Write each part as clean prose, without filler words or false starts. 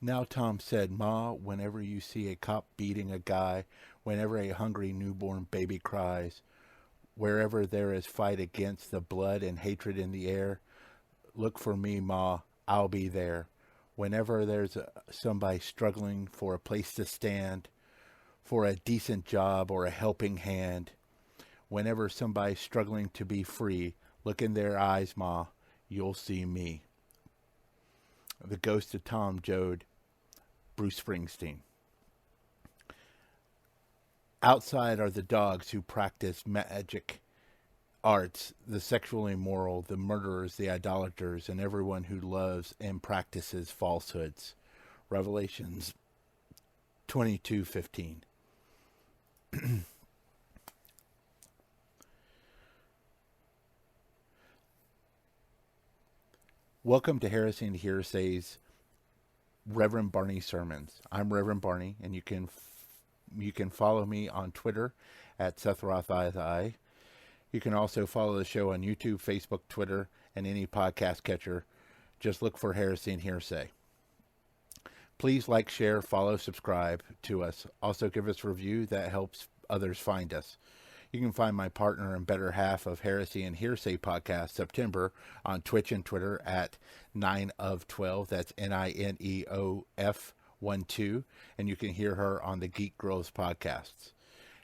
Now Tom said, Ma, whenever you see a cop beating a guy, whenever a hungry newborn baby cries, wherever there is fight against the blood and hatred in the air, look for me, Ma. I'll be there. Whenever there's somebody struggling for a place to stand, for a decent job or a helping hand, whenever somebody's struggling to be free, look in their eyes, Ma. You'll see me. The Ghost of Tom Joad, Bruce Springsteen. Outside are the dogs who practice magic arts, the sexually immoral, the murderers, the idolaters, and everyone who loves and practices falsehoods. Revelations 22:15. Welcome to Heresy and Hearsay's Reverend Barney sermons. I'm Reverend Barney, and you can follow me on Twitter at Seth Roth II. You can also follow the show on YouTube, Facebook, Twitter, and any podcast catcher. Just look for Heresy and Hearsay. Please like, share, follow, subscribe to us. Also give us a review. That helps others find us. You can find my partner and better half of Heresy and Hearsay podcast, September, on Twitch and Twitter at 9 of 12. That's NINEOF12. And you can hear her on the Geek Girls podcasts.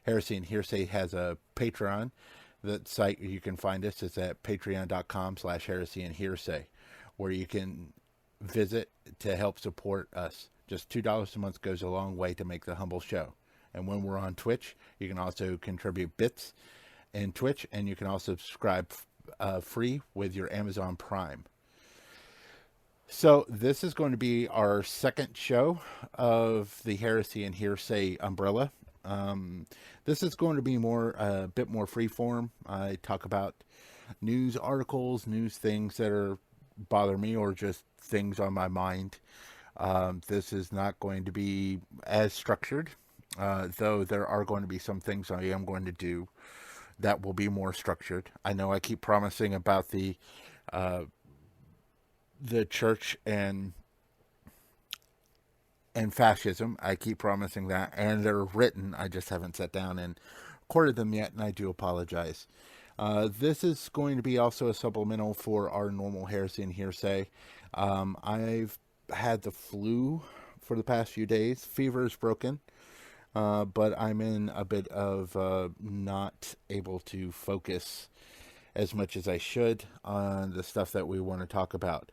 Heresy and Hearsay has a Patreon. The site you can find us is at patreon.com/heresy and hearsay, where you can visit to help support us. Just $2 a month goes a long way to make the humble show. And when we're on Twitch, you can also contribute bits in Twitch, and you can also subscribe free with your Amazon Prime. So this is going to be our second show of the Heresy and Hearsay umbrella. This is going to be a bit more freeform. I talk about news articles, news things that bother me, or just things on my mind. This is not going to be as structured, though there are going to be some things I am going to do that will be more structured. I know I keep promising about the church and fascism. I keep promising that, and they're written. I just haven't sat down and recorded them yet, and I do apologize. This is going to be also a supplemental for our normal Heresy and Hearsay. I've had the flu for the past few days. Fever is broken, but I'm in a bit of not able to focus as much as I should on the stuff that we want to talk about.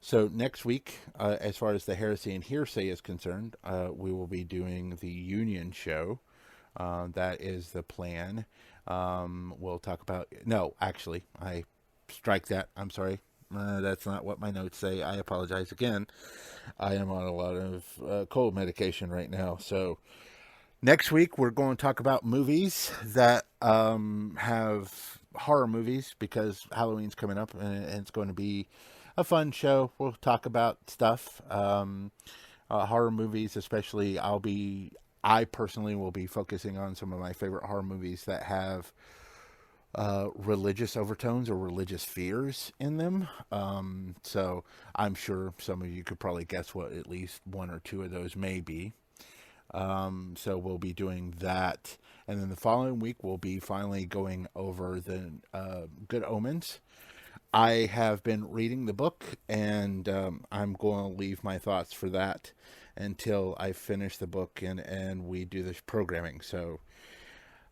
So next week, as far as the Heresy and Hearsay is concerned, we will be doing the Union show. That is the plan. We'll talk about... No, actually, I strike that. I'm sorry. That's not what my notes say. I apologize again. I am on a lot of cold medication right now. So next week, we're going to talk about movies that have horror movies, because Halloween's coming up, and it's going to be a fun show. We'll talk about stuff, horror movies, especially. I personally will be focusing on some of my favorite horror movies that have religious overtones or religious fears in them. So I'm sure some of you could probably guess what at least one or two of those may be. So we'll be doing that. And then the following week, we'll be finally going over the Good Omens. I have been reading the book, and I'm going to leave my thoughts for that until I finish the book and we do this programming. So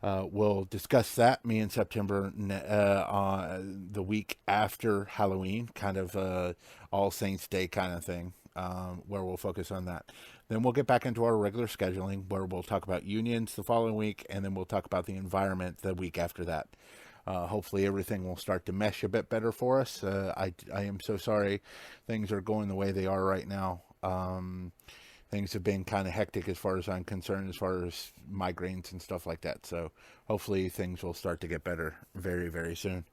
we'll discuss that, me in September, the week after Halloween, kind of All Saints Day kind of thing, where we'll focus on that. Then we'll get back into our regular scheduling, where we'll talk about unions the following week, and then we'll talk about the environment the week after that. Hopefully everything will start to mesh a bit better for us. I am so sorry things are going the way they are right now. Things have been kind of hectic as far as I'm concerned, as far as migraines and stuff like that. So hopefully things will start to get better very, very soon,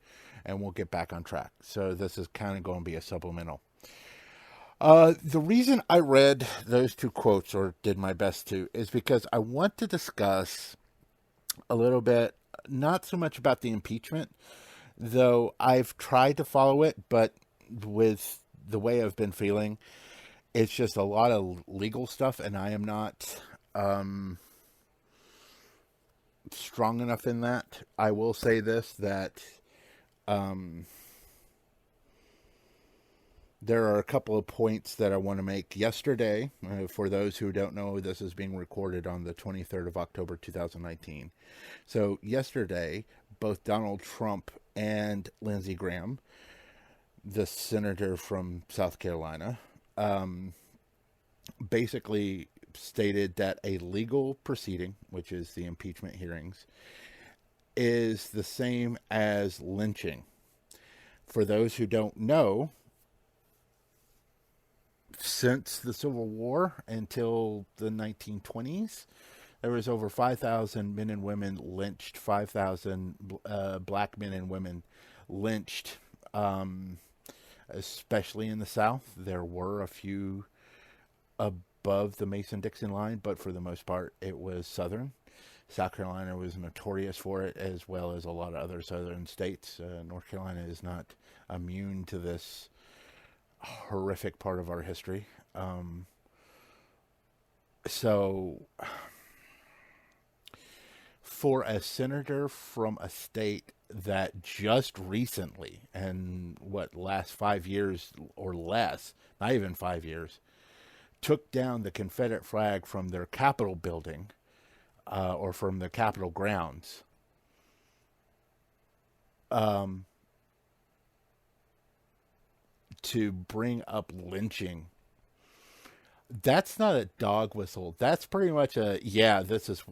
and we'll get back on track. So this is kind of going to be a supplemental. The reason I read those two quotes, or did my best to, is because I want to discuss a little bit, not so much about the impeachment, though I've tried to follow it, but with the way I've been feeling, It's just a lot of legal stuff, and I am not strong enough in that. I will say this, that um, there are a couple of points that I want to make. Yesterday, for those who don't know, this is being recorded on the 23rd of October 2019. So yesterday, both Donald Trump and Lindsey Graham, the senator from South Carolina, basically stated that a legal proceeding, which is the impeachment hearings, is the same as lynching. For those who don't know, since the Civil War until the 1920s, there was over 5,000 men and women lynched, 5,000 black men and women lynched, especially in the South. There were a few above the Mason-Dixon line, but for the most part, it was Southern. South Carolina was notorious for it, as well as a lot of other Southern states. North Carolina is not immune to this horrific part of our history. So, for a senator from a state that just recently, and last 5 years or less, not even 5 years, took down the Confederate flag from their Capitol building, or from the Capitol grounds, to bring up lynching, that's not a dog whistle. That's pretty much this is,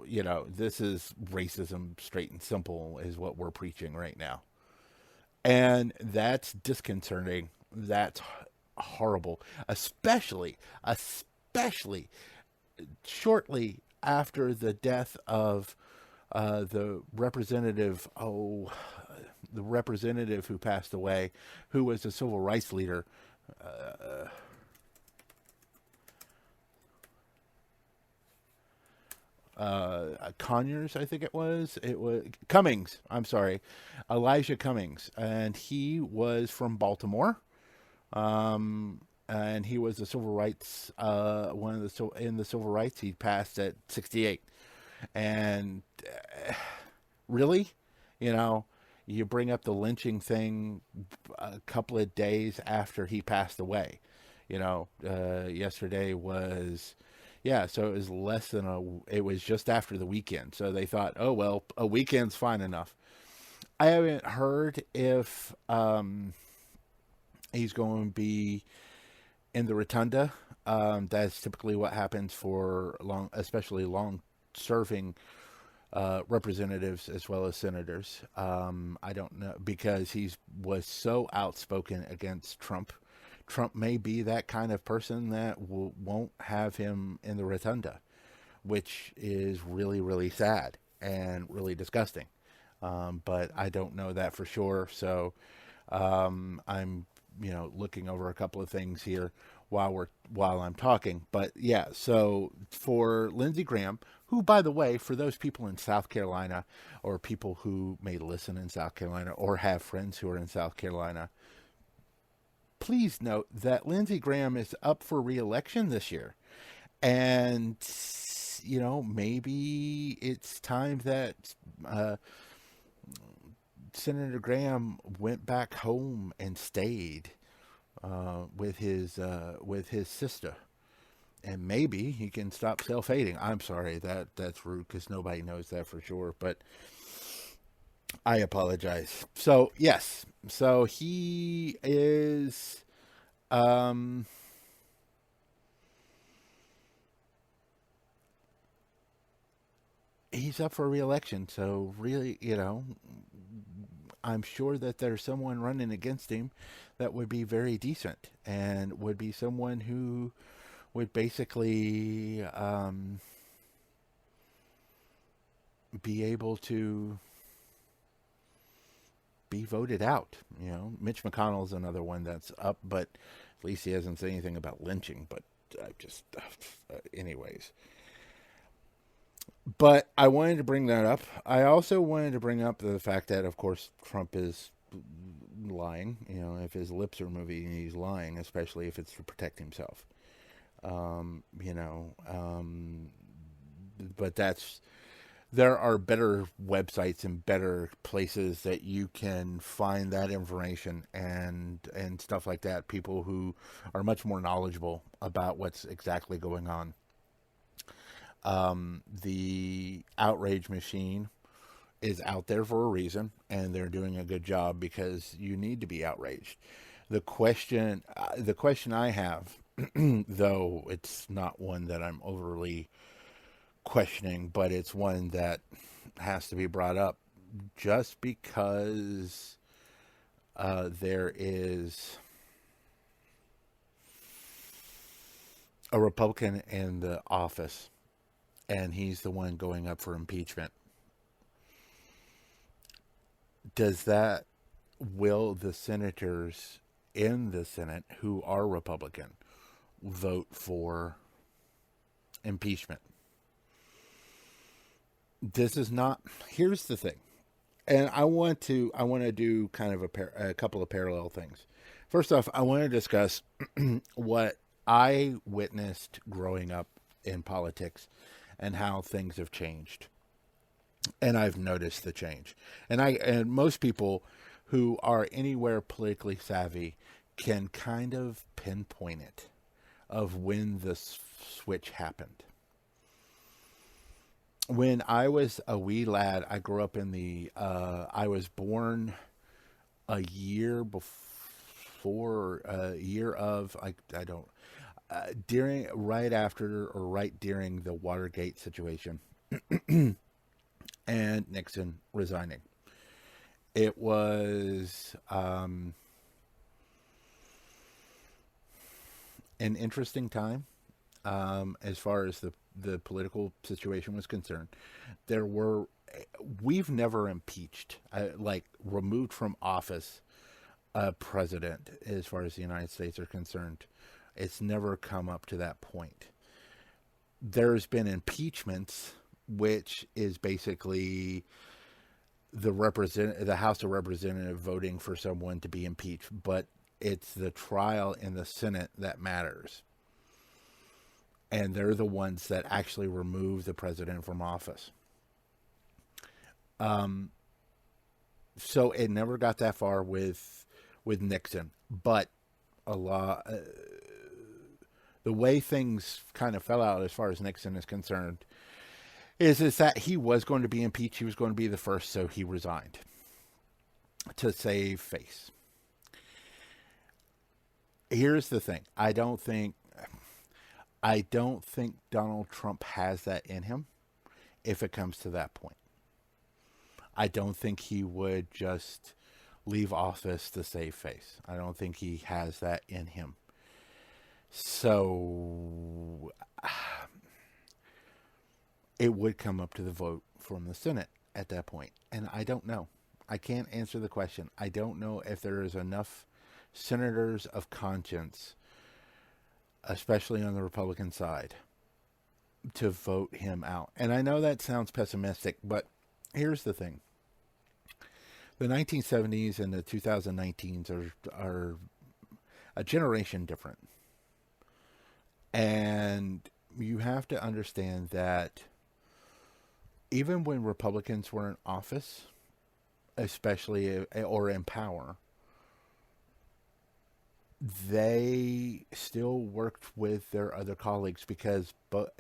this is racism, straight and simple, is what we're preaching right now. And that's disconcerting. That's horrible, especially shortly after the death of the representative who passed away, who was a civil rights leader. Conyers, I think it was Cummings. I'm sorry, Elijah Cummings, and he was from Baltimore. And he was a civil rights, in the civil rights. He passed at 68, and really, you bring up the lynching thing a couple of days after he passed away. Yesterday was, so it was it was just after the weekend. So they thought, oh, well, a weekend's fine enough. I haven't heard if he's going to be in the rotunda. That's typically what happens for especially long-serving representatives as well as senators. I don't know, because he was so outspoken against Trump. Trump may be that kind of person that won't have him in the rotunda, which is really, really sad and really disgusting. But I don't know that for sure. So I'm looking over a couple of things here while I'm talking. But yeah, so for Lindsey Graham, who, by the way, for those people in South Carolina, or people who may listen in South Carolina or have friends who are in South Carolina, please note that Lindsey Graham is up for re-election this year. And, maybe it's time that Senator Graham went back home and stayed with his sister, and maybe he can stop self-hating. I'm sorry, that's rude, because nobody knows that for sure, but I apologize. So yes, so he is he's up for re-election. So really, I'm sure that there's someone running against him that would be very decent, and would be someone who would basically be able to be voted out. Mitch McConnell's another one that's up, but at least he hasn't said anything about lynching. But anyways. But I wanted to bring that up. I also wanted to bring up the fact that, of course, Trump is lying. If his lips are moving, he's lying, especially if it's to protect himself. You know, but there are better websites and better places that you can find that information and stuff like that. People who are much more knowledgeable about what's exactly going on. The outrage machine is out there for a reason, and they're doing a good job because you need to be outraged. The question I have, though it's not one that I'm overly questioning, but it's one that has to be brought up, just because there is a Republican in the office, and he's the one going up for impeachment. Does that will the senators in the Senate who are Republican vote for impeachment? This is not. Here's the thing, and I want to do kind of a couple of parallel things. First off, I want to discuss what I witnessed growing up in politics and how things have changed. And I've noticed the change. And most people who are anywhere politically savvy can kind of pinpoint it of when the switch happened. When I was a wee lad, I grew up in the I was born a year before, a year of, I don't, during, right after or right during the Watergate situation and Nixon resigning. It was an interesting time as far as the political situation was concerned. There were, we've never impeached, like removed from office, a president as far as the United States are concerned. It's never come up to that point. There's been impeachments, which is basically the House of Representatives voting for someone to be impeached, but it's the trial in the Senate that matters. And they're the ones that actually remove the president from office. So it never got that far with Nixon, but a lot. The way things kind of fell out as far as Nixon is concerned is that he was going to be impeached. He was going to be the first, so he resigned to save face. Here's the thing: I don't think Donald Trump has that in him. If it comes to that point, I don't think he would just leave office to save face. I don't think he has that in him. So it would come up to the vote from the Senate at that point. And I don't know. I can't answer the question. I don't know if there is enough senators of conscience, especially on the Republican side, to vote him out. And I know that sounds pessimistic, but here's the thing. The 1970s and the 2019s are a generation different. And you have to understand that even when Republicans were in office, especially or in power, they still worked with their other colleagues because, but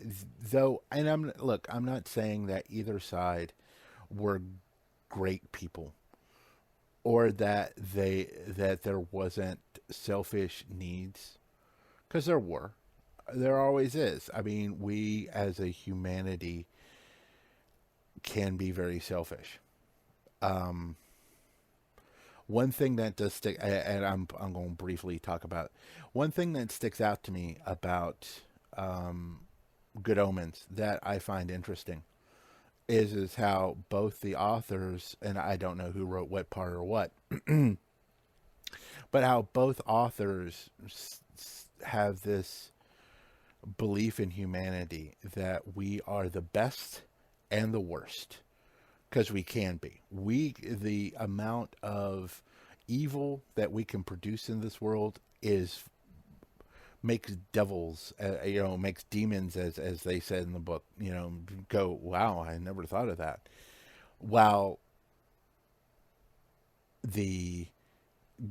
though, and I'm not saying that either side were great people or that there wasn't selfish needs, because there always is. I mean, we as a humanity can be very selfish. One thing that does stick, and I'm going to briefly talk about one thing that sticks out to me about Good Omens that I find interesting is how both the authors, and I don't know who wrote what part or what, but how both authors have this belief in humanity that we are the best and the worst, because we can be. The amount of evil that we can produce in this world is makes devils, makes demons, as they said in the book, go, wow, I never thought of that. While the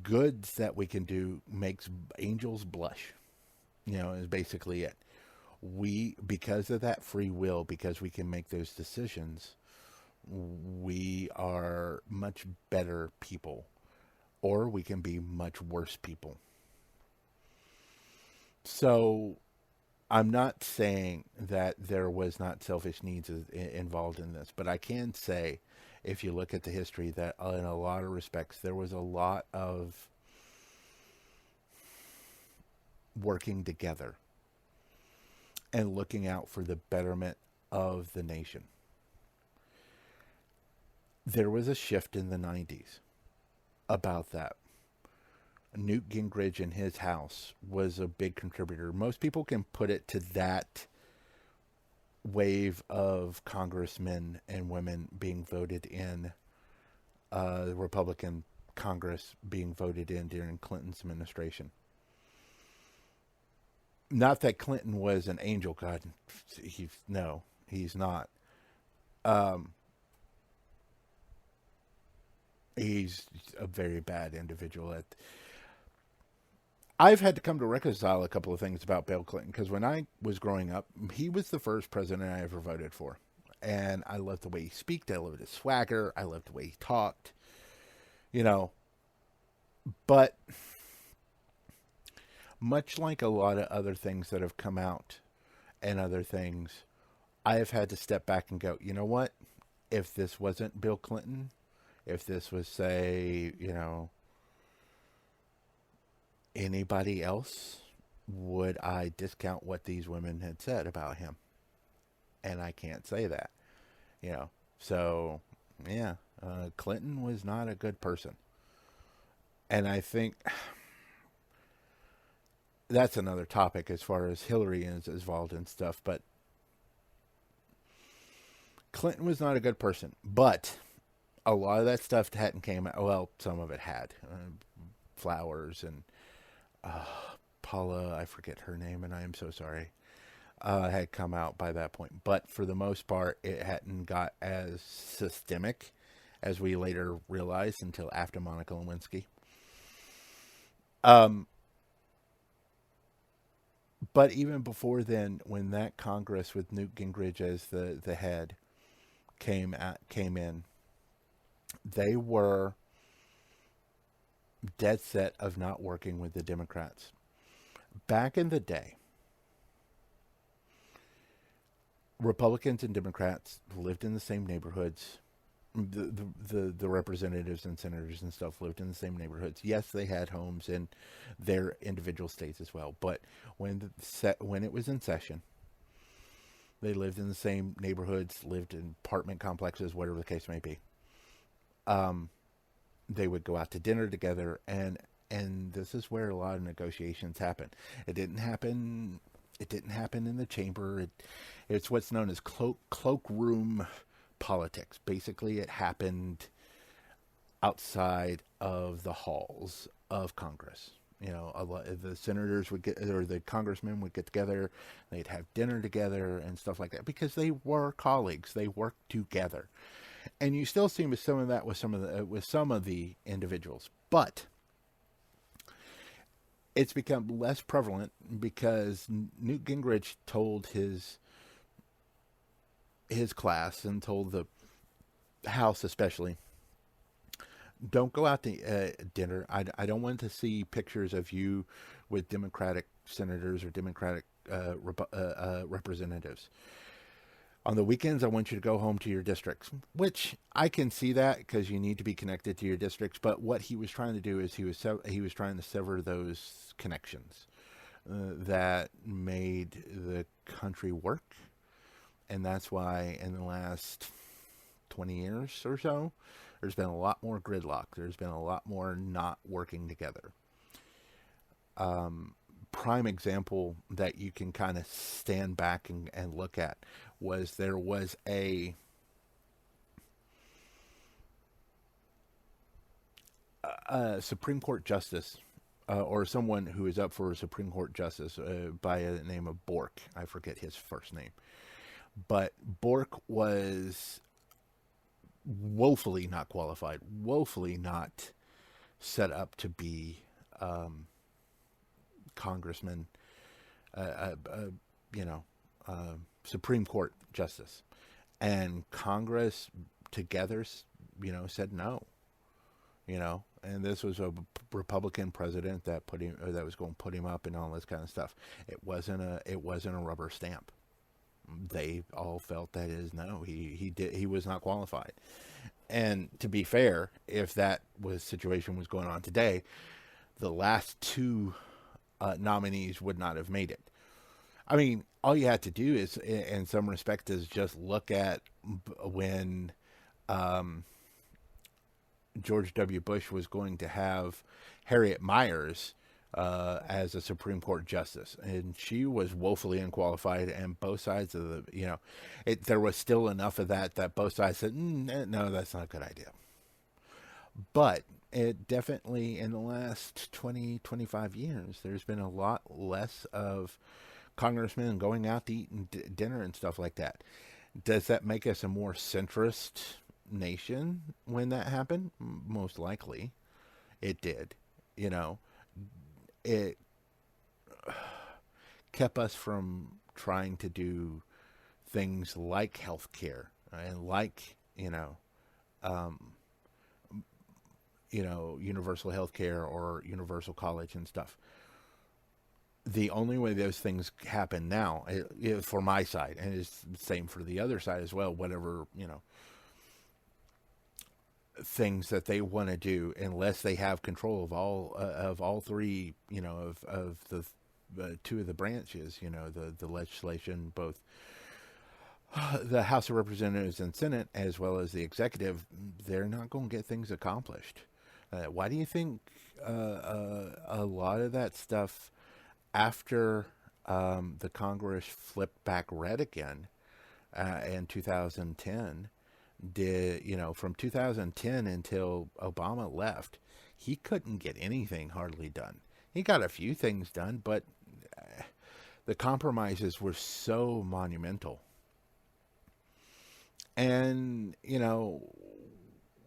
goods that we can do makes angels blush, is basically it. We, because of that free will, because we can make those decisions, we are much better people, or we can be much worse people. So I'm not saying that there was not selfish needs involved in this, but I can say, if you look at the history, that in a lot of respects, there was a lot of working together and looking out for the betterment of the nation. There was a shift in the 90s about that. Newt Gingrich in his house was a big contributor. Most people can put it to that wave of congressmen and women being voted in, the Republican Congress being voted in during Clinton's administration. Not that Clinton was an angel, God. No, he's not. He's a very bad individual. I've had to come to reconcile a couple of things about Bill Clinton, because when I was growing up, he was the first president I ever voted for. And I loved the way he spoke. I loved his swagger. I loved the way he talked. But much like a lot of other things that have come out and other things, I have had to step back and go, you know what? If this wasn't Bill Clinton, if this was, say, anybody else, would I discount what these women had said about him? And I can't say that, So, yeah, Clinton was not a good person. And I think that's another topic as far as Hillary is involved in stuff. But Clinton was not a good person. But a lot of that stuff hadn't came out. Well, some of it had. Flowers and Paula, I forget her name, and I am so sorry, had come out by that point. But for the most part, it hadn't got as systemic as we later realized until after Monica Lewinsky. But even before then, when that Congress with Newt Gingrich as the head came in, they were dead set of not working with the Democrats. Back in the day, Republicans and Democrats lived in the same neighborhoods. The representatives and senators and stuff lived in the same neighborhoods. Yes, they had homes in their individual states as well. But when it was in session, they lived in the same neighborhoods, lived in apartment complexes, whatever the case may be. They would go out to dinner together, and this is where a lot of negotiations happen. It didn't happen in the chamber. It's what's known as cloakroom politics. Basically, it happened outside of the halls of Congress. A lot of the senators would or the congressmen would get together. They'd have dinner together and stuff like that, because they were colleagues. They worked together. And you still see some of that with some of the individuals, but it's become less prevalent because Newt Gingrich told his class, and told the House especially, don't go out to dinner. I don't want to see pictures of you with Democratic senators or Democratic representatives. On the weekends, I want you to go home to your districts, which I can see that, because you need to be connected to your districts. But what he was trying to do is he was trying to sever those connections that made the country work. And that's why in the last 20 years or so, there's been a lot more gridlock. There's been a lot more not working together. Prime example that you can kind of stand back and look at was there was a Supreme Court justice or someone who is up for a Supreme Court justice by the name of Bork. I forget his first name, but Bork was woefully not qualified, woefully not set up to be congressman, uh, uh, you know, Supreme Court justice, and Congress together, said no. And this was a Republican president that put him, or that was going to put him up, and all this kind of stuff. It wasn't a rubber stamp. They all felt that is no. He was not qualified. And to be fair, if that situation was going on today, the last two nominees would not have made it. I mean, all you have to do is, in some respect, is just look at when George W. Bush was going to have Harriet Miers as a Supreme Court justice, and she was woefully unqualified. And both sides of there was still enough of that both sides said, no, that's not a good idea. But it definitely, in the last 20, 25 years, there's been a lot less of congressmen going out to eat dinner and stuff like that. Does that make us a more centrist nation when that happened? Most likely it did. It kept us from trying to do things like healthcare and like universal healthcare or universal college and stuff. The only way those things happen now, for my side, and it's the same for the other side as well, whatever, things that they want to do, unless they have control of all three, of the two of the branches, the legislation, both the House of Representatives and Senate, as well as the executive, they're not going to get things accomplished. Why do you think a lot of that stuff, after the Congress flipped back red again in 2010, from 2010 until Obama left, he couldn't get anything hardly done. He got a few things done, but the compromises were so monumental. And,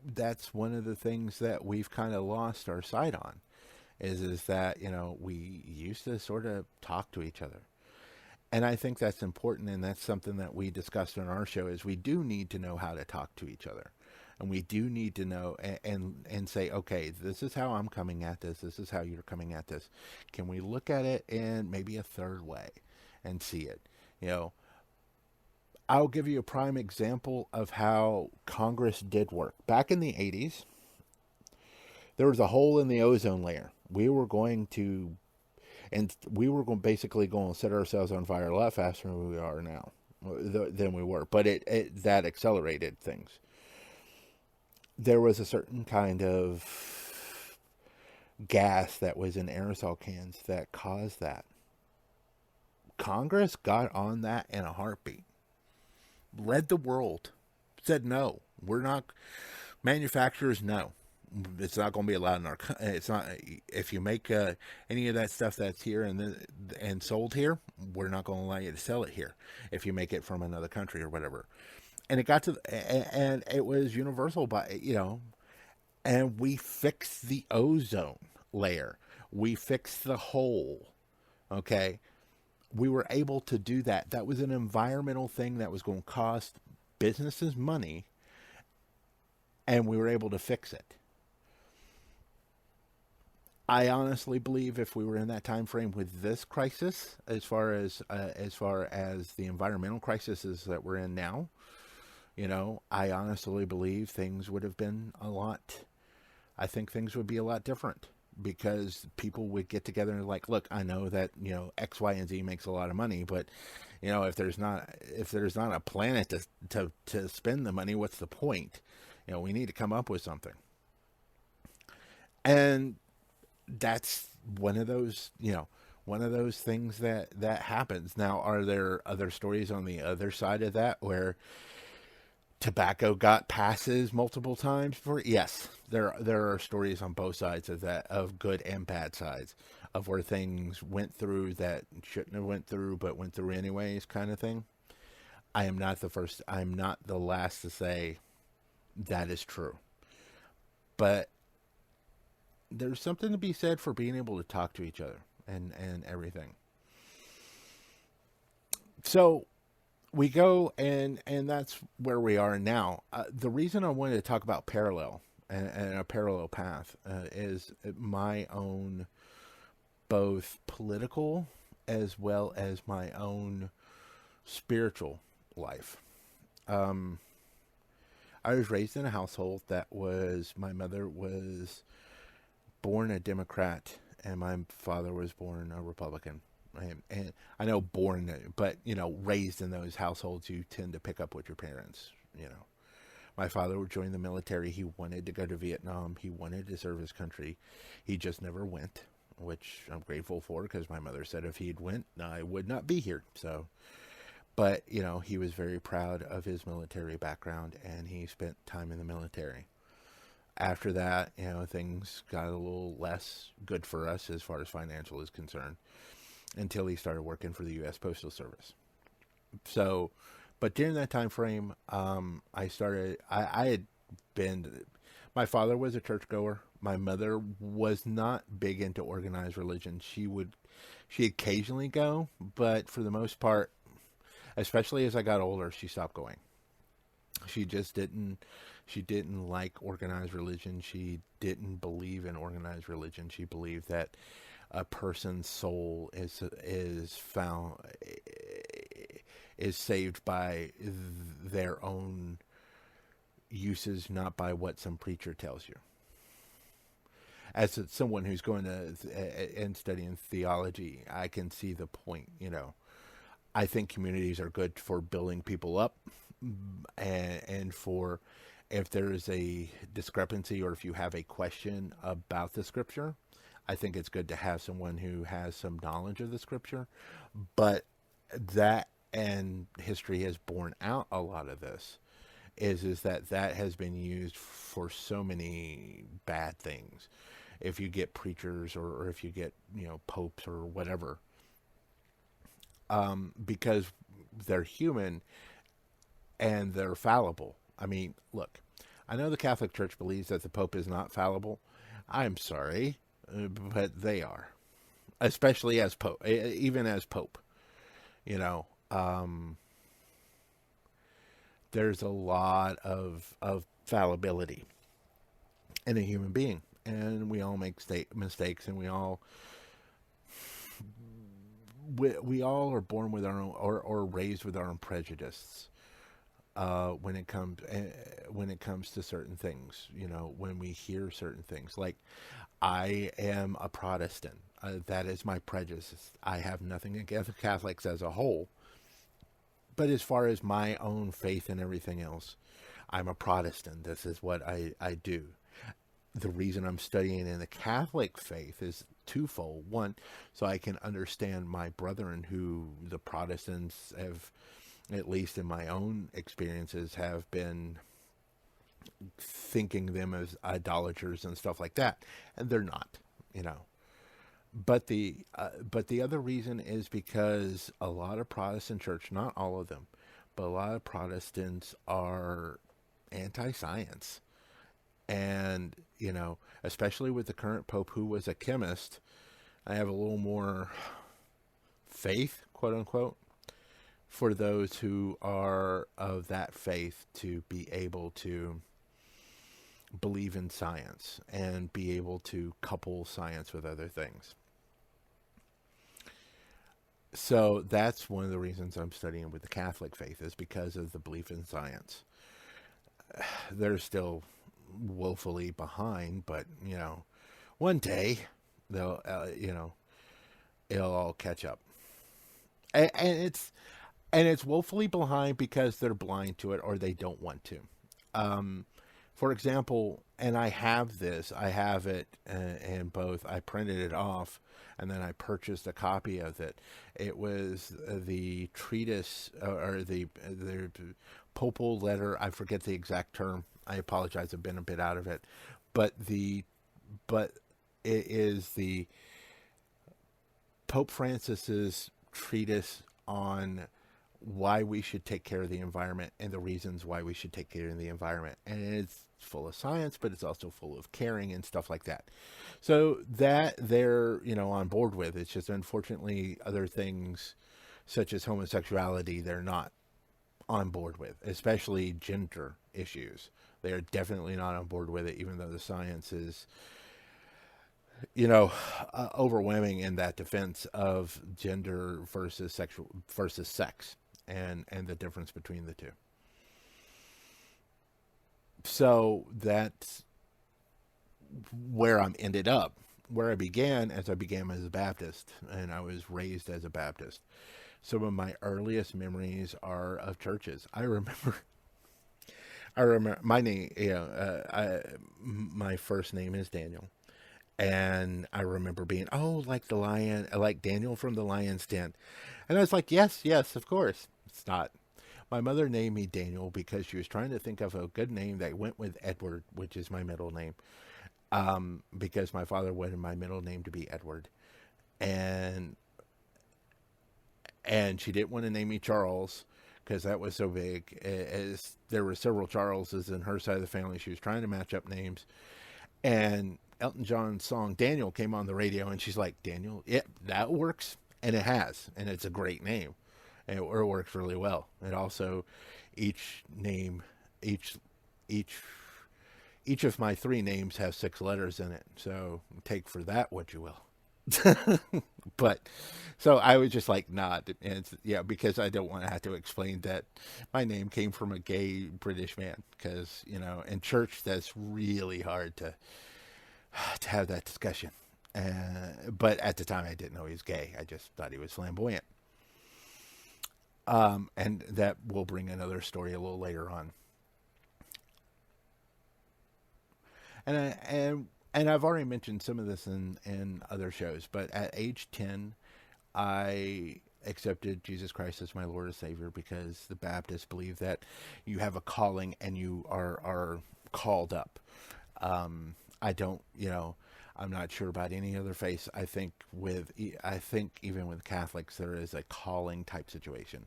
that's one of the things that we've kind of lost our sight on, is that, we used to sort of talk to each other. And I think that's important, and that's something that we discussed on our show, is we do need to know how to talk to each other. And we do need to know and say, okay, this is how I'm coming at this. This is how you're coming at this. Can we look at it in maybe a third way and see it? I'll give you a prime example of how Congress did work. Back in the 80s, there was a hole in the ozone layer. We were basically going to set ourselves on fire a lot faster than we are now, than we were. But that accelerated things. There was a certain kind of gas that was in aerosol cans that caused that. Congress got on that in a heartbeat. Led the world. Said no. We're not. Manufacturers, no. It's not going to be allowed in our. It's not. If you make any of that stuff that's here and sold here, we're not going to allow you to sell it here. If you make it from another country or whatever, and it got to, and it was universal, and we fixed the ozone layer. We fixed the hole. Okay, we were able to do that. That was an environmental thing that was going to cost businesses money, and we were able to fix it. I honestly believe if we were in that time frame with this crisis, as far as the environmental crises that we're in now, I honestly believe things would have been I think things would be a lot different, because people would get together and like, look, I know that, X, Y, and Z makes a lot of money, but, if there's not a planet to spend the money, what's the point? We need to come up with something. And that's one of those things that happens. Now, are there other stories on the other side of that where tobacco got passes multiple times before. Yes, there are stories on both sides of that, of good and bad sides, of where things went through that shouldn't have went through but went through anyways, kind of thing. I am not the first. I'm not the last to say that is true. But there's something to be said for being able to talk to each other and everything. So we go, and that's where we are now. The reason I wanted to talk about parallel and a parallel path is my own both political as well as my own spiritual life. Um, I was raised in a household that was, my mother was born a Democrat and my father was born a Republican. And I know born, but raised in those households, you tend to pick up with your parents. My father would join the military. He wanted to go to Vietnam. He wanted to serve his country. He just never went, which I'm grateful for, because my mother said if he'd went, I would not be here. So, but he was very proud of his military background, and he spent time in the military. After that, things got a little less good for us as far as financial is concerned, until he started working for the U.S. Postal Service. So, but during that time frame, I had been, my father was a churchgoer. My mother was not big into organized religion. She occasionally go, but for the most part, especially as I got older, she stopped going. She just didn't like organized religion. She didn't believe in organized religion. She believed that a person's soul is saved by their own uses, not by what some preacher tells you. As someone who's going to and studying theology, I can see the point. I think communities are good for building people up, and for, if there is a discrepancy or if you have a question about the scripture, I think it's good to have someone who has some knowledge of the scripture. But that, and history has borne out a lot of this, is that has been used for so many bad things. If you get preachers, or if you get popes or whatever, because they're human and they're fallible. I mean, look, I know the Catholic Church believes that the Pope is not fallible. I'm sorry, but they are, especially as Pope, even as Pope. You know, there's a lot of fallibility in a human being, and we all make mistakes, and we all are born with our own, or raised with our own prejudices. When it comes to certain things, when we hear certain things, like, I am a Protestant. That is my prejudice. I have nothing against Catholics as a whole, but as far as my own faith and everything else, I'm a Protestant. This is what I do. The reason I'm studying in the Catholic faith is twofold. One, so I can understand my brethren who the Protestants have, at least in my own experiences, have been thinking them as idolaters and stuff like that, and they're not, But the other reason is because a lot of Protestant church, not all of them, but a lot of Protestants are anti-science, and especially with the current Pope, who was a chemist, I have a little more faith, quote unquote, for those who are of that faith to be able to believe in science and be able to couple science with other things. So that's one of the reasons I'm studying with the Catholic faith, is because of the belief in science. They're still woefully behind, but one day they'll it'll all catch up. And it's woefully behind because they're blind to it, or they don't want to. For example, and I have it in both. I printed it off, and then I purchased a copy of it. It was the treatise, or the papal letter. I forget the exact term. I apologize. I've been a bit out of it, but but it is the Pope Francis's treatise on why we should take care of the environment and the reasons why we should take care of the environment. And it's full of science, but it's also full of caring and stuff like that. So that they're, on board with. It's just unfortunately other things such as homosexuality, they're not on board with, especially gender issues. They are definitely not on board with it, even though the science is, overwhelming in that defense of gender versus sexual versus sex and the difference between the two. So that's where I'm ended up. Where I began, as I began as a Baptist, and I was raised as a Baptist. Some of my earliest memories are of churches. I remember my name. My first name is Daniel, and I remember being, like the lion, like Daniel from the lion's den, and I was like, yes, yes, of course. It's not. My mother named me Daniel because she was trying to think of a good name that went with Edward, which is my middle name. Because my father wanted my middle name to be Edward, and she didn't want to name me Charles because that was so big. As there were several Charleses in her side of the family, she was trying to match up names, and Elton John's song Daniel came on the radio, and she's like, Daniel, yeah, that works, and it has, and it's a great name, and it works really well. And also, each name, each each of my three names have 6 letters in it, so take for that what you will. But so I was just like, nah, and yeah, because I don't want to have to explain that my name came from a gay British man, because in church that's really hard to have that discussion. But at the time I didn't know he was gay. I just thought he was flamboyant. And that will bring another story a little later on. And I've already mentioned some of this in other shows, but at age 10, I accepted Jesus Christ as my Lord and Savior, because the Baptists believe that you have a calling and you are called up. I don't, I'm not sure about any other faith. I think even with Catholics, there is a calling type situation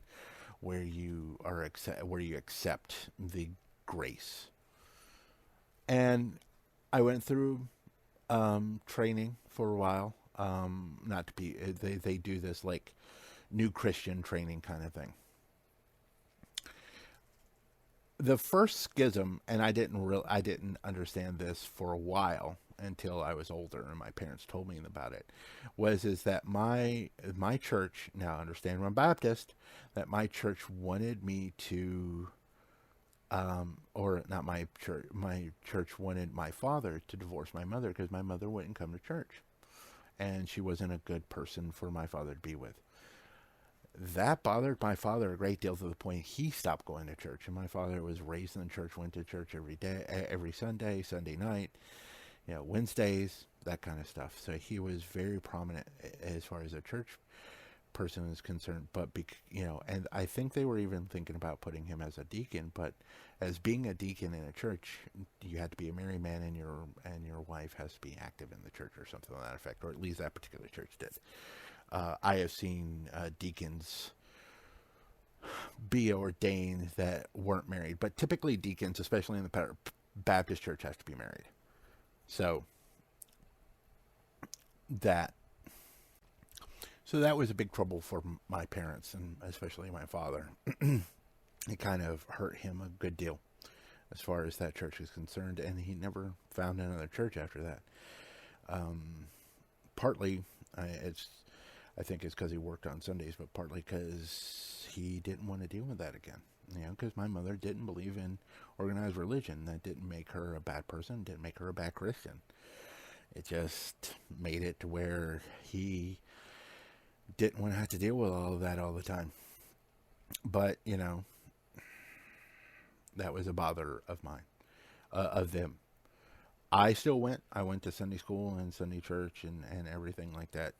where you accept the grace. And I went through training for a while. Not to be, they do this like new Christian training kind of thing. The first schism, and I didn't understand this for a while until I was older, and my parents told me about it, is that my church, now understand I'm Baptist, that my church wanted me to, or not my church wanted my father to divorce my mother, because my mother wouldn't come to church, and she wasn't a good person for my father to be with. That bothered my father a great deal, to the point he stopped going to church. And my father was raised in the church, went to church every day, every Sunday, Sunday night, Wednesdays, that kind of stuff. So he was very prominent as far as a church person is concerned. But and I think they were even thinking about putting him as a deacon. But as being a deacon in a church, you had to be a married man, and your wife has to be active in the church, or something to that effect, or at least that particular church did. I have seen deacons be ordained that weren't married, but typically deacons, especially in the Baptist church, have to be married. So that was a big trouble for my parents, and especially my father. It kind of hurt him a good deal as far as that church is concerned, and he never found another church after that. Partly, I think it's because he worked on Sundays, but partly because he didn't want to deal with that again. Because my mother didn't believe in organized religion. That didn't make her a bad person, didn't make her a bad Christian. It just made it to where he didn't want to have to deal with all of that all the time. But, that was a bother of mine, of them. I still went. I went to Sunday school and Sunday church and everything like that.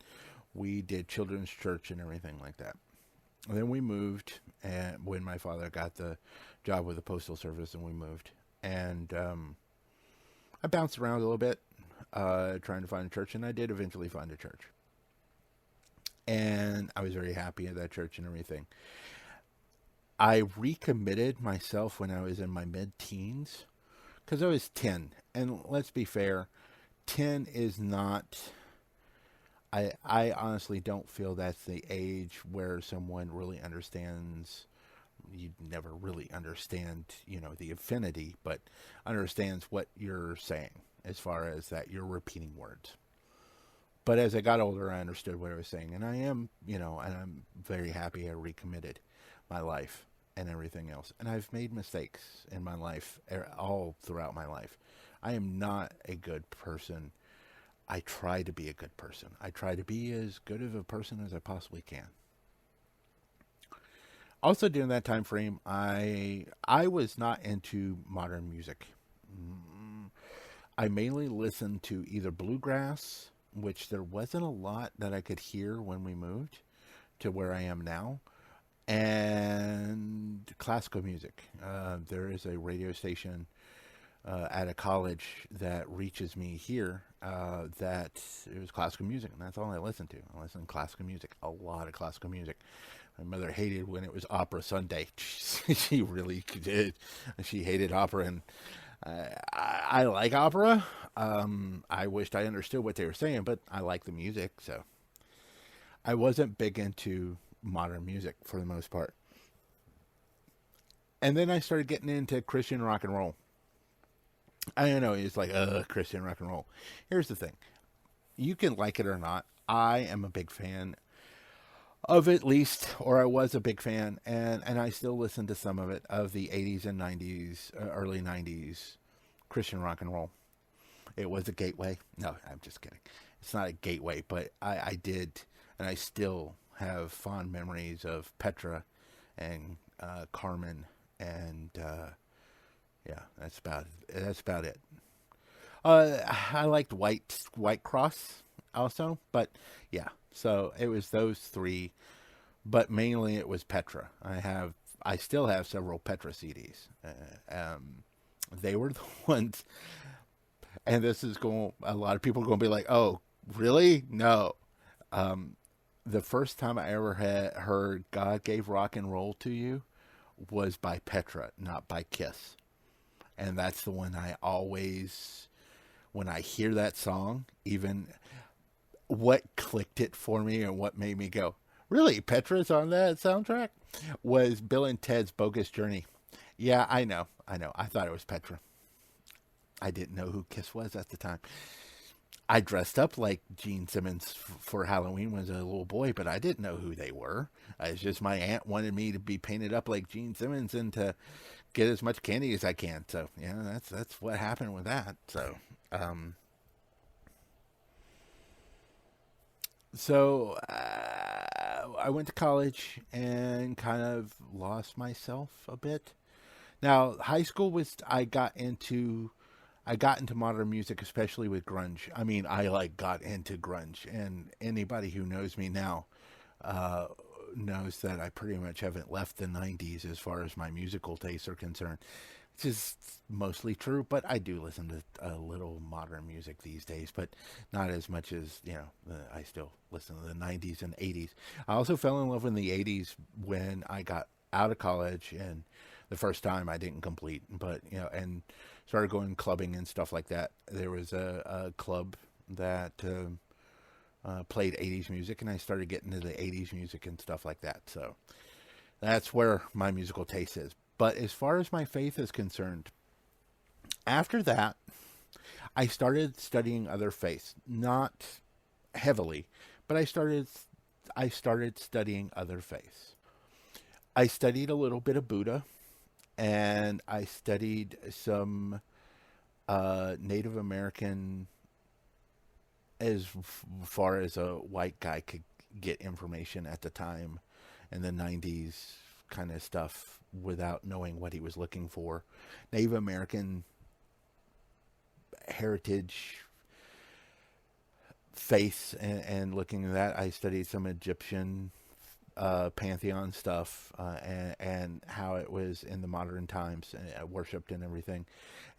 We did children's church and everything like that. And then we moved, and when my father got the job with the postal service, and we moved, and I bounced around a little bit, trying to find a church, and I did eventually find a church, and I was very happy at that church and everything. I recommitted myself when I was in my mid-teens because I was 10, and let's be fair, 10 is not. I honestly don't feel that's the age where someone really understands. You never really understand, the affinity, but understands what you're saying as far as that you're repeating words. But as I got older, I understood what I was saying, and I am, and I'm very happy I recommitted my life and everything else. And I've made mistakes in my life, all throughout my life. I am not a good person. I try to be a good person. I try to be as good of a person as I possibly can. Also, during that time frame, I was not into modern music. Mm, I mainly listened to either bluegrass, which there wasn't a lot that I could hear when we moved to where I am now, and classical music. There is a radio station at a college that reaches me here that it was classical music, and that's all I listened to. I listened to classical music, a lot of classical music. My mother hated when it was opera Sunday. She really did. She hated opera, and I like opera. I wished I understood what they were saying, but I like the music, so I wasn't big into modern music for the most part. And then I started getting into Christian rock and roll. I don't know, it's like, Christian rock and roll. Here's the thing. You can like it or not. I am a big fan of at least, or I was a big fan, and I still listen to some of it, of the 80s and 90s, early 90s Christian rock and roll. It was a gateway. No, I'm just kidding. It's not a gateway, but I did, and I still have fond memories of Petra and Carmen, and yeah, that's about it. I liked White Cross also, but yeah. So it was those three, but mainly it was Petra. I still have several Petra CDs. They were the ones, and this is going. A lot of people are going to be like, "Oh, really? No." The first time I ever had heard "God Gave Rock and Roll to You" was by Petra, not by Kiss, and that's the one I always, when I hear that song, even what clicked it for me and what made me go, really, Petra's on that soundtrack, was Bill and Ted's Bogus Journey. Yeah, I know. I thought it was Petra. I didn't know who Kiss was at the time. I dressed up like Gene Simmons for Halloween when I was a little boy, but I didn't know who they were. It's just my aunt wanted me to be painted up like Gene Simmons and to get as much candy as I can. So yeah, that's what happened with that. Um, so I went to college and kind of lost myself a bit. Now, high school was I got into modern music, especially with grunge. I mean, I like got into grunge, and anybody who knows me now uh, knows that I pretty much haven't left the '90s as far as my musical tastes are concerned. It's just mostly true, but I do listen to a little modern music these days, but not as much as I still listen to the '90s and '80s. I also fell in love with the '80s when I got out of college, and the first time I didn't complete, but and started going clubbing and stuff like that. There was a club that played '80s music, and I started getting into the '80s music and stuff like that. So that's where my musical taste is. But as far as my faith is concerned, after that, I started studying other faiths, not heavily, but I started studying other faiths. I studied a little bit of Buddha, and I studied some Native American, as far as a white guy could get information at the time in the 90s kind of stuff without knowing what he was looking for. Native American heritage, faith, and looking at that. I studied some Egyptian pantheon stuff, and how it was in the modern times, worshipped and everything.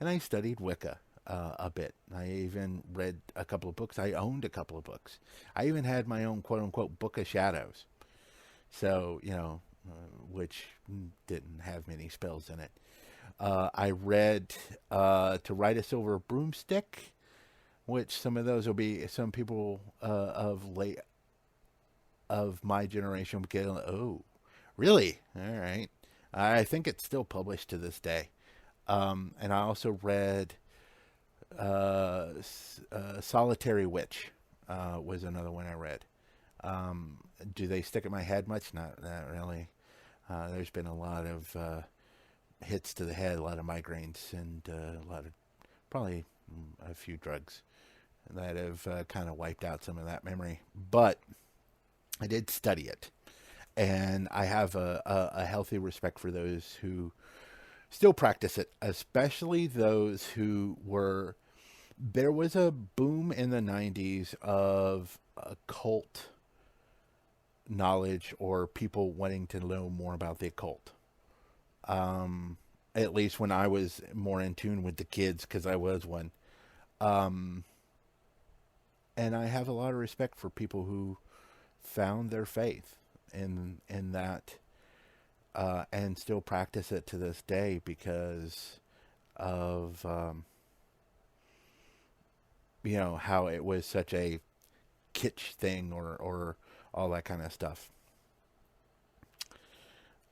And I studied Wicca a bit. I even read a couple of books. I owned a couple of books. I even had my own quote unquote book of shadows. So, which didn't have many spells in it. I read To Ride a Silver Broomstick, which some of those will be, some people of my generation would get, oh, really? All right. I think it's still published to this day. And I also read Solitary Witch, was another one I read. Do they stick in my head much? Not really. There's been a lot of hits to the head, a lot of migraines, and a lot of, probably a few drugs that have kind of wiped out some of that memory. But I did study it, and I have a healthy respect for those who still practice it, especially those who were. There was a boom in the 90s of occult knowledge, or people wanting to know more about the occult. At least when I was more in tune with the kids, because I was one. Um, and I have a lot of respect for people who found their faith in that, and still practice it to this day because of how it was such a kitsch thing, or all that kind of stuff.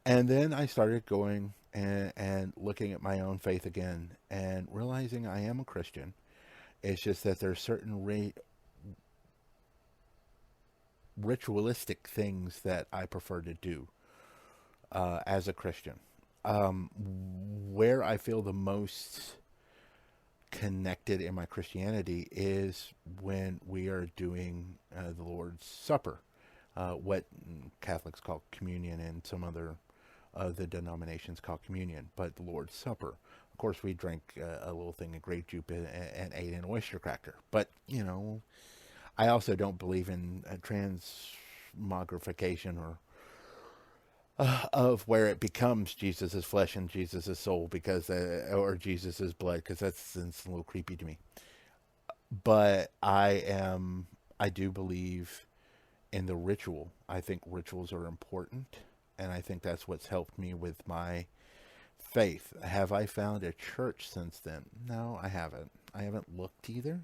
And then I started going and looking at my own faith again, and realizing I am a Christian. It's just that there's certain ritualistic things that I prefer to do as a Christian. Where I feel the most connected in my Christianity is when we are doing the Lord's Supper, what Catholics call communion, and some other the denominations call communion, but the Lord's Supper. Of course, we drank a little thing of grape juice and ate an oyster cracker. But, I also don't believe in transmogrification, or of where it becomes Jesus' flesh and Jesus' soul, because or Jesus' blood, because that's a little creepy to me. But I do believe in the ritual. I think rituals are important, and I think that's what's helped me with my faith. Have I found a church since then? No, I haven't. I haven't looked either.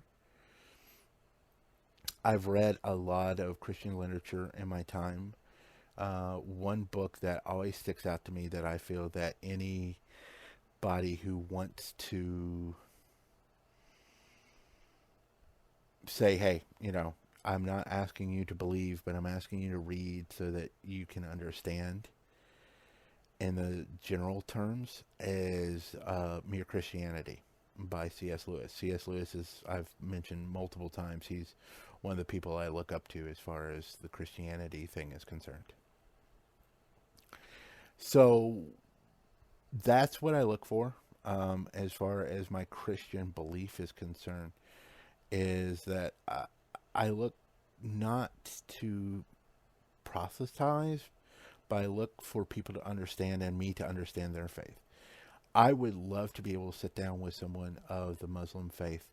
I've read a lot of Christian literature in my time. One book that always sticks out to me, that I feel that anybody who wants to say, hey, I'm not asking you to believe, but I'm asking you to read so that you can understand in the general terms, is Mere Christianity by C.S. Lewis. C.S. Lewis is, I've mentioned multiple times, he's one of the people I look up to as far as the Christianity thing is concerned. So that's what I look for, as far as my Christian belief is concerned, is that I look not to proselytize, but I look for people to understand, and me to understand their faith. I would love to be able to sit down with someone of the Muslim faith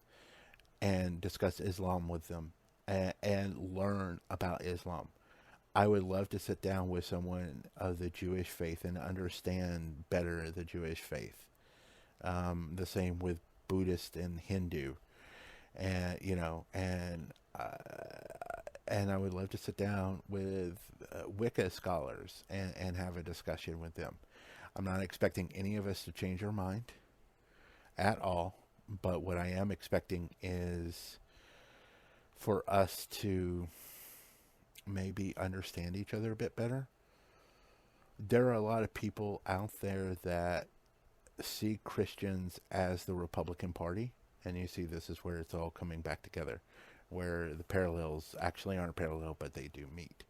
and discuss Islam with them, and learn about Islam. I would love to sit down with someone of the Jewish faith and understand better the Jewish faith. The same with Buddhist and Hindu, and and I would love to sit down with Wicca scholars and have a discussion with them. I'm not expecting any of us to change our mind at all, but what I am expecting is for us to maybe understand each other a bit better. There are a lot of people out there that see Christians as the Republican Party, and you see this is where it's all coming back together, where the parallels actually aren't parallel, but they do meet.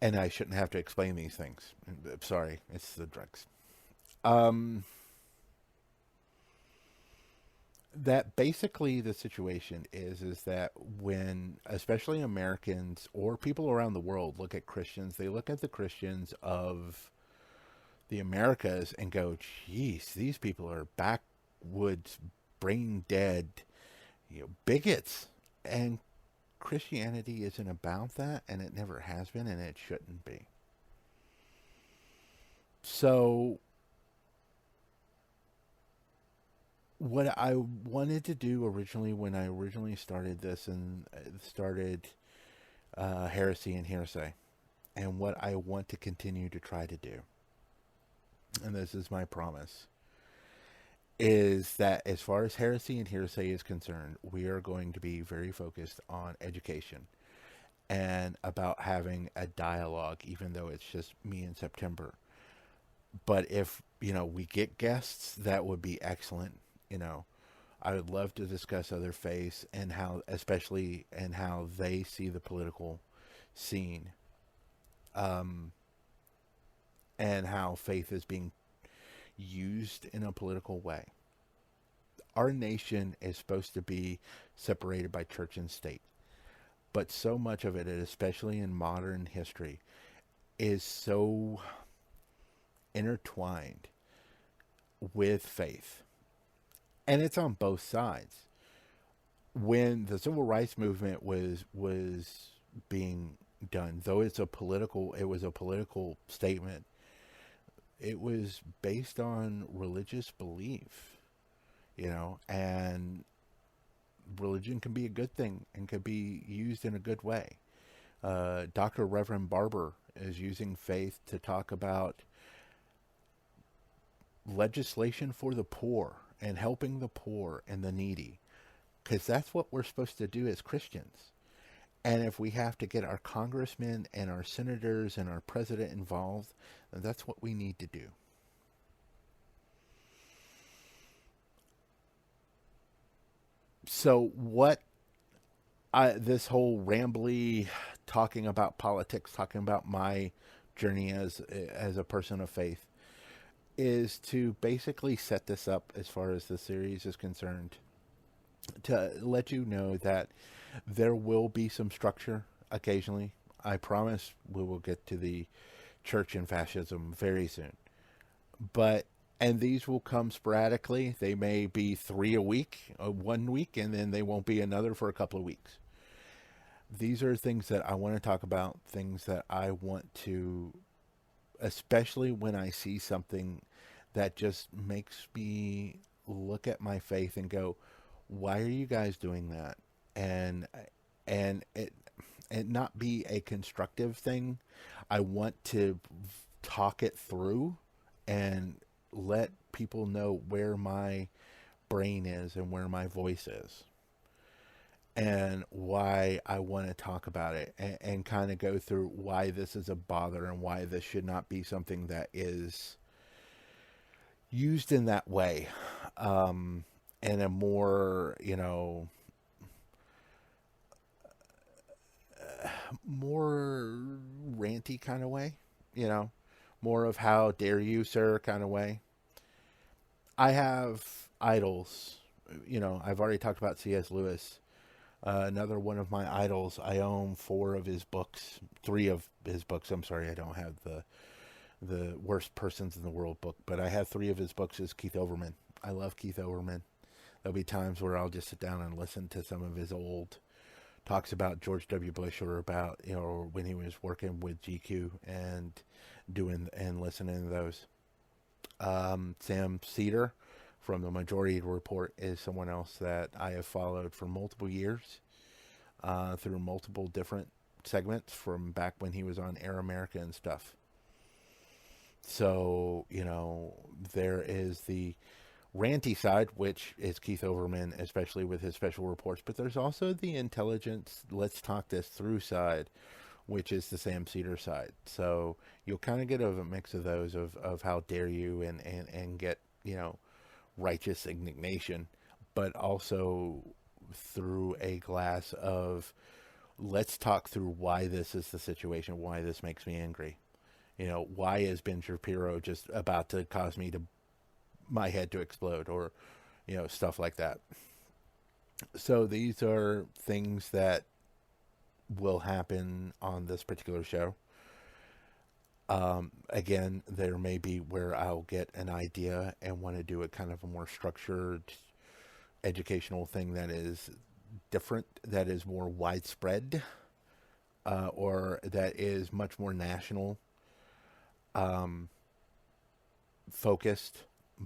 And I shouldn't have to explain these things. I'm sorry, it's the drugs. that basically the situation is that when especially Americans or people around the world look at Christians, they look at the Christians of the Americas and go, geez, these people are backwoods, brain dead, bigots. And Christianity isn't about that, and it never has been, and it shouldn't be. So, what I wanted to do originally, when I originally started this and started Heresy and Hearsay, and what I want to continue to try to do, and this is my promise, is that as far as Heresy and Hearsay is concerned, we are going to be very focused on education and about having a dialogue, even though it's just me in September. But if, we get guests, that would be excellent. I would love to discuss other faiths and how, especially, and how they see the political scene, and how faith is being used in a political way. Our nation is supposed to be separated by church and state, but so much of it, especially in modern history, is so intertwined with faith. And it's on both sides. When the civil rights movement was being done, though it was a political statement, it was based on religious belief, and religion can be a good thing and can be used in a good way. Dr. Reverend Barber is using faith to talk about legislation for the poor and helping the poor and the needy, because that's what we're supposed to do as Christians. And if we have to get our congressmen and our senators and our president involved, then that's what we need to do. So this whole rambly talking about politics, talking about my journey as a person of faith, is to basically set this up as far as the series is concerned, to let you know that there will be some structure occasionally. I promise we will get to the church and fascism very soon. And these will come sporadically. They may be 3 a week, 1 week, and then they won't be another for a couple of weeks. These are things that I want to talk about, things that I want to, especially when I see something that just makes me look at my faith and go, why are you guys doing that? And it not be a constructive thing. I want to talk it through and let people know where my brain is and where my voice is, and why I want to talk about it, and kind of go through why this is a bother and why this should not be something that is used in that way, in a more, more ranty kind of way, more of how dare you, sir kind of way. I have idols, I've already talked about C.S. Lewis. Another one of my idols, I own 3 of his books. I'm sorry, I don't have the Worst Persons in the World book, but I have 3 of his books. Is Keith Overman. I love Keith Overman. There'll be times where I'll just sit down and listen to some of his old talks about George W. Bush, or about, when he was working with GQ and doing and listening to those. Sam Cedar from the Majority Report is someone else that I have followed for multiple years, through multiple different segments from back when he was on Air America and stuff. So, there is the ranty side, which is Keith Overman, especially with his special reports, but there's also the intelligence, let's talk this through side, which is the Sam Cedar side. So you'll kind of get a mix of those, of how dare you, and get, righteous indignation, but also through a glass of, let's talk through why this is the situation, why this makes me angry. Why is Ben Shapiro just about to cause my head to explode, or, stuff like that. So these are things that will happen on this particular show. Again, there may be where I'll get an idea and want to do a kind of a more structured educational thing that is different, that is more widespread, or that is much more national um, focused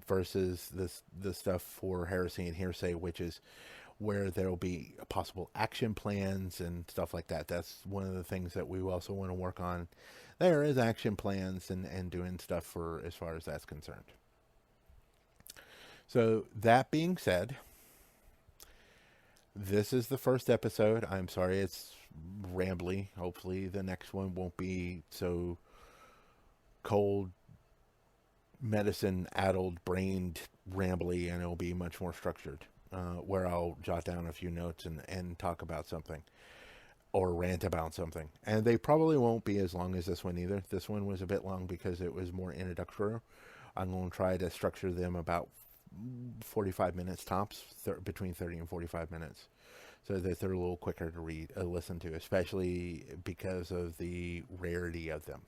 versus the stuff for heresy and hearsay, which is where there will be possible action plans and stuff like that. That's one of the things that we also want to work on. There is action plans and doing stuff for as far as that's concerned. So that being said, this is the first episode. I'm sorry it's rambly. Hopefully the next one won't be so cold, medicine addled brained rambly, and it'll be much more structured, where I'll jot down a few notes and talk about something or rant about something. And they probably won't be as long as this one either. This one was a bit long because it was more introductory. I'm going to try to structure them about 45 minutes tops, between 30 and 45 minutes, so that they're a little quicker to read, listen to, especially because of the rarity of them.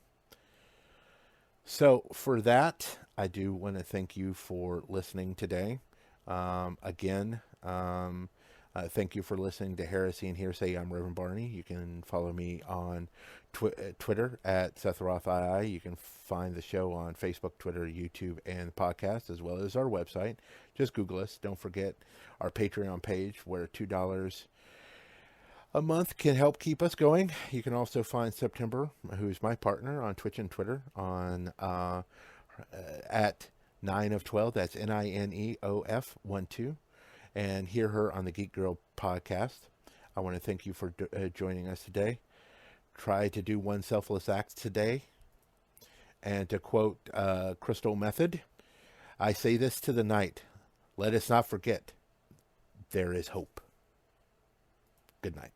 So for that, I do want to thank you for listening today. Again, thank you for listening to Heresy and Hearsay. I'm Reverend Barney. You can follow me on Twitter at SethRothII. You can find the show on Facebook, Twitter, YouTube, and the podcast, as well as our website. Just Google us. Don't forget our Patreon page, where $2 a month can help keep us going. You can also find September, who's my partner, on Twitch and Twitter on at 9 of 12. That's NINEOF12. And hear her on the Geek Girl podcast. I want to thank you for joining us today. Try to do one selfless act today. And to quote Crystal Method, I say this to the night. Let us not forget, there is hope. Good night.